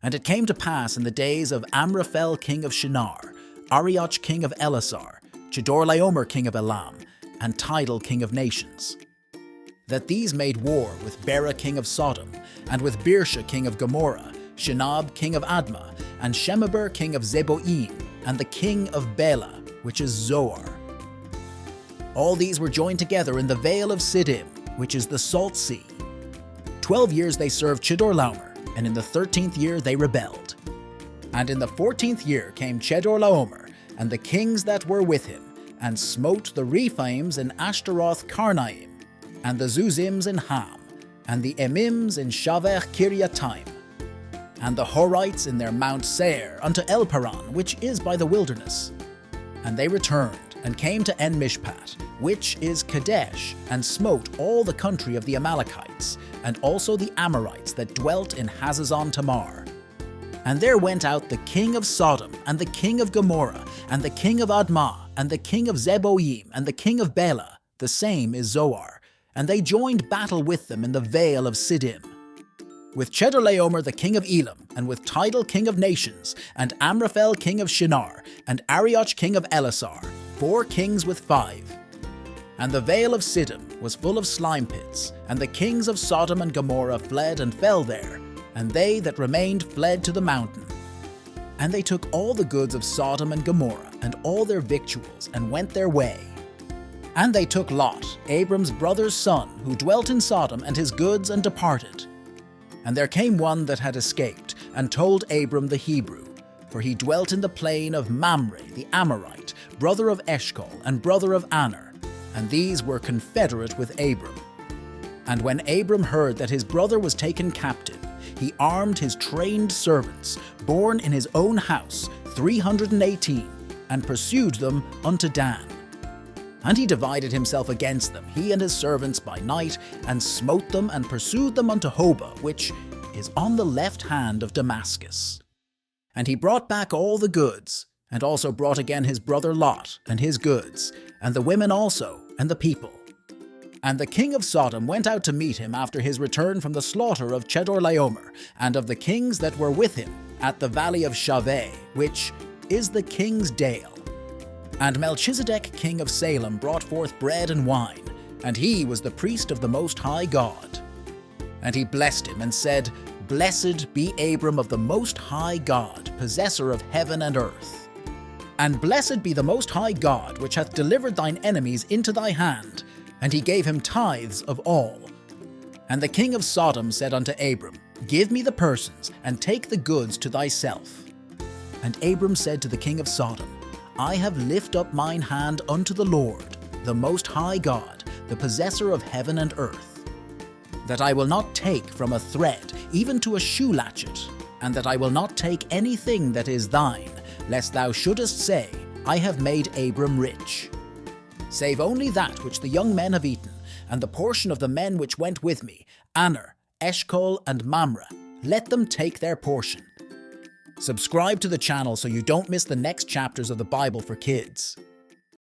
And it came to pass in the days of Amraphel king of Shinar, Arioch king of Elasar, Chedorlaomer king of Elam, and Tidal king of nations, that these made war with Bera king of Sodom, and with Birsha king of Gomorrah, Shinab king of Admah, and Shemeber king of Zeboim, and the king of Bela, which is Zoar. All these were joined together in the vale of Siddim, which is the Salt Sea. 12 years they served Chedorlaomer, and in the 13th year they rebelled. And in the 14th year came Chedorlaomer, and the kings that were with him, and smote the Rephaims in Ashtaroth Karnaim, and the Zuzims in Ham, and the Emims in Shaveh Kiriataim, and the Horites in their Mount Seir unto Elparan, which is by the wilderness. And they returned, and came to En-Mishpat, which is Kadesh, and smote all the country of the Amalekites, and also the Amorites that dwelt in Hazazon Tamar. And there went out the king of Sodom, and the king of Gomorrah, and the king of Admah, and the king of Zeboim, and the king of Bela, the same is Zoar, and they joined battle with them in the vale of Siddim. With Chedorlaomer the king of Elam, and with Tidal king of nations, and Amraphel king of Shinar, and Arioch king of Elasar, 4 kings with 5. And the vale of Siddim was full of slime pits, and the kings of Sodom and Gomorrah fled and fell there, and they that remained fled to the mountain. And they took all the goods of Sodom and Gomorrah, and all their victuals, and went their way. And they took Lot, Abram's brother's son, who dwelt in Sodom, and his goods, and departed. And there came one that had escaped, and told Abram the Hebrew, for he dwelt in the plain of Mamre the Amorite, brother of Eshcol, and brother of Aner, and these were confederate with Abram. And when Abram heard that his brother was taken captive, he armed his trained servants, born in his own house, 318, and pursued them unto Dan. And he divided himself against them, he and his servants by night, and smote them and pursued them unto Hobah, which is on the left hand of Damascus. And he brought back all the goods, and also brought again his brother Lot, and his goods, and the women also, and the people. And the king of Sodom went out to meet him after his return from the slaughter of Chedorlaomer, and of the kings that were with him, at the valley of Shaveh, which is the king's dale. And Melchizedek king of Salem brought forth bread and wine, and he was the priest of the Most High God. And he blessed him, and said, Blessed be Abram of the Most High God, possessor of heaven and earth. And blessed be the Most High God, which hath delivered thine enemies into thy hand. And he gave him tithes of all. And the king of Sodom said unto Abram, Give me the persons, and take the goods to thyself. And Abram said to the king of Sodom, I have lift up mine hand unto the Lord, the Most High God, the possessor of heaven and earth, that I will not take from a thread, even to a shoe latchet, and that I will not take anything that is thine, lest thou shouldest say, I have made Abram rich. Save only that which the young men have eaten, and the portion of the men which went with me, Aner, Eshcol, and Mamre, let them take their portion. Subscribe to the channel so you don't miss the next chapters of the Bible for kids.